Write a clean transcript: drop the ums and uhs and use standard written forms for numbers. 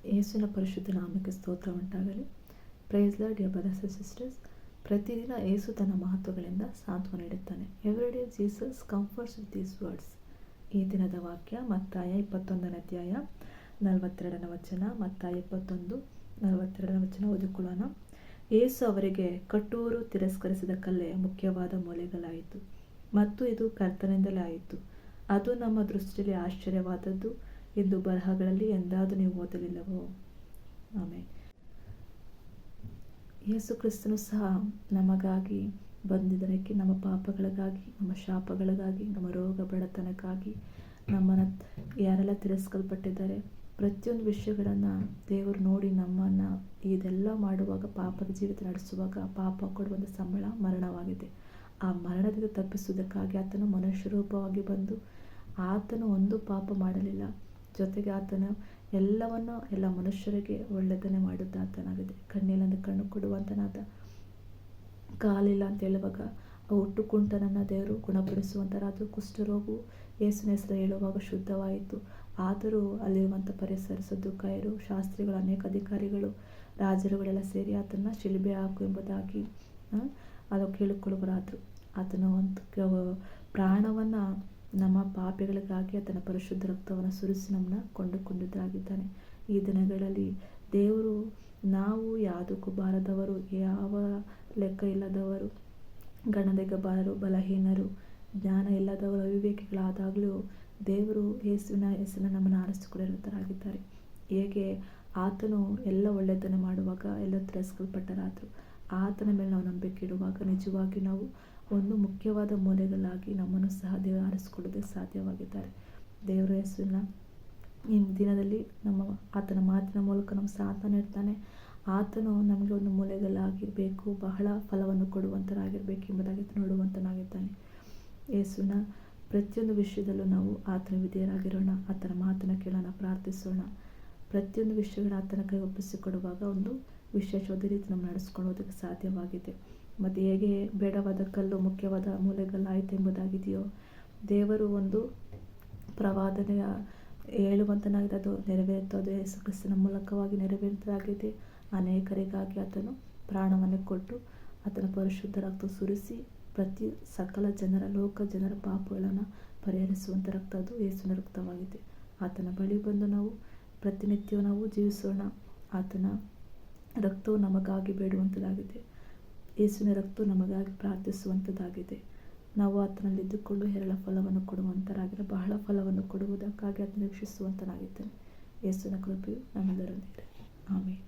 ಯೇಸುವಿನ ಪರಿಶುದ್ಧ ನಾಮಕ್ಕೆ ಸ್ತೋತ್ರ ಉಂಟಾಗಲಿ. Praise lord dear brothers and sisters. ಪ್ರತಿದಿನ ಯೇಸು ತನ್ನ ಮಹತ್ವಗಳಿಂದ ಸಾಂತ್ವನ ನೀಡುತ್ತಾನೆ. Every day Jesus comforts with these words. ಈ ದಿನದ ವಾಕ್ಯ ಮತ್ತಾಯ 21ನೇ ಅಧ್ಯಾಯ 42ನೇ ವಚನ. ಮತ್ತಾಯ 21:42 ವಚನ ಓದಿಕೊಳ್ಳೋಣ. ಯೇಸು ಅವರಿಗೆ, ಕಟ್ಟುವರು ತಿರಸ್ಕರಿಸಿದ ಕಲ್ಲೇ ಮುಖ್ಯವಾದ ಮೂಲೆಗಲ್ಲಾಯಿತು ಮತ್ತು ಇದು ಕರ್ತನಿಂದಲೇ ಆಯಿತು. ಅದು ನಮ್ಮ ದೃಷ್ಟಿಯಲ್ಲಿ ಆಶ್ಚರ್ಯವಾದದ್ದು ಎಂದು ಬರಹಗಳಲ್ಲಿ ಎಂದಾದರೂ ನೀವು ಓದಲಿಲ್ಲವೋ? ಆಮೇಲೆ ಯೇಸು ಕ್ರಿಸ್ತನು ಸಹ ನಮಗಾಗಿ ಬಂದಿದ್ದಕ್ಕೆ, ನಮ್ಮ ಪಾಪಗಳಿಗಾಗಿ, ನಮ್ಮ ಶಾಪಗಳಿಗಾಗಿ, ನಮ್ಮ ರೋಗ ಬಡತನಕ್ಕಾಗಿ, ನಮ್ಮನ್ನು ಯಾರೆಲ್ಲ ತಿರಸ್ಕಲ್ಪಟ್ಟಿದ್ದಾರೆ ಪ್ರತಿಯೊಂದು ವಿಷಯಗಳನ್ನು ದೇವರು ನೋಡಿ ನಮ್ಮನ್ನು ಇದೆಲ್ಲ ಮಾಡುವಾಗ, ಪಾಪದ ಜೀವಿತ ನಡೆಸುವಾಗ ಪಾಪ ಕೊಡುವಂಥ ಸಂಬಳ ಮರಣವಾಗಿದೆ. ಆ ಮರಣದಿಂದ ತಪ್ಪಿಸುವುದಕ್ಕಾಗಿ ಆತನು ಮನುಷ್ಯ ರೂಪವಾಗಿ ಬಂದು, ಆತನು ಒಂದು ಪಾಪ ಮಾಡಲಿಲ್ಲ, ಜೊತೆಗೆ ಆತನು ಎಲ್ಲ ಮನುಷ್ಯರಿಗೆ ಒಳ್ಳೆಯದನ್ನೇ ಮಾಡಿದ್ದ ಆತನಾಗಿದೆ. ಕಣ್ಣಿಲ್ಲಂದು ಕಣ್ಣು ಕೊಡುವಂತನಾದ, ಕಾಲಿಲ್ಲ ಅಂತ ಹೇಳುವಾಗ ಹುಟ್ಟು ಕುಂಟನನ್ನು ದೇವರು ಗುಣಪಡಿಸುವಂಥರಾದ, ಕುಷ್ಠರೋಗವು ಯೇಸುವಿನ ಹೆಸರು ಹೇಳುವಾಗ ಶುದ್ಧವಾಯಿತು. ಆದರೂ ಅಲ್ಲಿರುವಂಥ ಪರಿಸರ ಸದ್ದುಕಾಯರು, ಶಾಸ್ತ್ರಿಗಳು, ಅನೇಕ ಅಧಿಕಾರಿಗಳು, ರಾಜರುಗಳೆಲ್ಲ ಸೇರಿ ಆತನ ಶಿಲುಬೆ ಹಾಕು ಎಂಬುದಾಗಿ ಅದು ಕೇಳಿಕೊಳ್ಳುವರಾದರು. ಆತನ ಒಂದು ಪ್ರಾಣವನ್ನು ನಮ್ಮ ಪಾಪಿಗಳಿಗಾಗಿ ಆತನ ಪರಿಶುದ್ಧ ರಕ್ತವನ್ನು ಸುರಿಸಿ ನಮ್ಮನ್ನ ಕೊಂಡುಕೊಂಡಿದ್ದಾಗಿದ್ದಾನೆ. ಈ ದಿನಗಳಲ್ಲಿ ದೇವರು ನಾವು ಯಾವುದಕ್ಕೂ ಬಾರದವರು, ಯಾವ ಲೆಕ್ಕ ಇಲ್ಲದವರು, ಗಣನೆಗೆ ಬಲಹೀನರು, ಜ್ಞಾನ ಇಲ್ಲದವರು, ಅವಿವೇಕಿಗಳಾದಾಗಲೂ ದೇವರು ಯೇಸುವಿನ ಹೆಸರನ್ನು ನಮ್ಮನ್ನು ಆರಿಸಿಕೊಂಡಿರುತ್ತಾರಾಗಿದ್ದಾರೆ. ಹೇಗೆ ಆತನು ಎಲ್ಲ ಒಳ್ಳೆಯದನ್ನು ಮಾಡುವಾಗ ಎಲ್ಲ ತಿರಸ್ಕಲ್ಪಟ್ಟರಾದರು. ಆತನ ಮೇಲೆ ನಾವು ನಂಬಿಕೆ ಇಡುವಾಗ ನಿಜವಾಗಿ ನಾವು ಒಂದು ಮುಖ್ಯವಾದ ಮೂಲೆಗಳಾಗಿ ನಮ್ಮನ್ನು ಸಹ ದೇವರು ಆರಿಸಿಕೊಳ್ಳೋದಕ್ಕೆ ಸಾಧ್ಯವಾಗಿದ್ದಾರೆ. ದೇವರ ಯೇಸುವಿನ ಈ ದಿನದಲ್ಲಿ ಆತನ ಮಾತಿನ ಮೂಲಕ ನಮ್ಮ ಸಾಥ ನೀಡ್ತಾನೆ. ಆತನು ನಮಗೆ ಒಂದು ಮೂಲೆಗಳಾಗಿರಬೇಕು, ಬಹಳ ಫಲವನ್ನು ಕೊಡುವಂಥರಾಗಿರಬೇಕು ಎಂಬುದಾಗಿ ನೋಡುವಂತನಾಗಿದ್ದಾನೆ. ಯೇಸುವಿನ ಪ್ರತಿಯೊಂದು ವಿಷಯದಲ್ಲೂ ನಾವು ಆತನ ವಿಧೇಯರಾಗಿರೋಣ, ಆತನ ಮಾತನ್ನು ಕೇಳೋಣ, ಪ್ರಾರ್ಥಿಸೋಣ. ಪ್ರತಿಯೊಂದು ವಿಷಯಗಳ ಆತನ ಕೈ ಒಪ್ಪಿಸಿಕೊಡುವಾಗ ಒಂದು ವಿಶೇಷವಾದ ರೀತಿ ನಮ್ಮ ನಡೆಸ್ಕೊಳ್ಳೋದಕ್ಕೆ ಸಾಧ್ಯವಾಗಿದೆ. ಮತ್ತು ಹೇಗೆ ಬೇಡವಾದ ಕಲ್ಲು ಮುಖ್ಯವಾದ ಮೂಲೆಗಲ್ಲಾಯಿತು ಎಂಬುದಾಗಿದೆಯೋ, ದೇವರು ಒಂದು ಪ್ರವಾದನೆಯ ಹೇಳುವಂತನಾಗಿದೆ, ಅದು ನೆರವೇರುತ್ತದೆ. ಯೇಸು ಕ್ರಿಸ್ತನ ಮೂಲಕವಾಗಿ ನೆರವೇರುತ್ತದಾಗಿದೆ. ಅನೇಕರಿಗಾಗಿ ಆತನು ಪ್ರಾಣವನ್ನು ಕೊಟ್ಟು ಆತನ ಪರಿಶುದ್ಧ ರಕ್ತ ಸುರಿಸಿ ಪ್ರತಿ ಸಕಲ ಜನರ, ಲೋಕ ಜನರ ಪಾಪಗಳನ್ನು ಪರಿಹರಿಸುವಂಥ ರಕ್ತ ಅದು ಯೇಸುವಿನ ರಕ್ತವಾಗಿದೆ. ಆತನ ಬಳಿ ಬಂದು ನಾವು ಪ್ರತಿನಿತ್ಯವೂ ನಾವು ಜೀವಿಸೋಣ. ಆತನ ರಕ್ತವು ನಮಗಾಗಿ ಬೇಡುವಂಥದ್ದಾಗಿದೆ. ಯೇಸುವಿನ ರಕ್ತವು ನಮಗಾಗಿ ಪ್ರಾರ್ಥಿಸುವಂಥದ್ದಾಗಿದೆ. ನಾವು ಆತನಲ್ಲಿ ಇದ್ದುಕೊಂಡು ಹೇರಳ ಫಲವನ್ನು ಕೊಡುವಂತರಾಗಿರೋ, ಬಹಳ ಫಲವನ್ನು ಕೊಡುವುದಕ್ಕಾಗಿ ಆತನ ನಿರೀಕ್ಷಿಸುವಂತನಾಗಿದ್ದಾನೆ. ಯೇಸುವಿನ ಕೃಪೆಯು ನಮ್ಮೆಲ್ಲರೊಂದಿಗೆ. ಆಮೆನ್.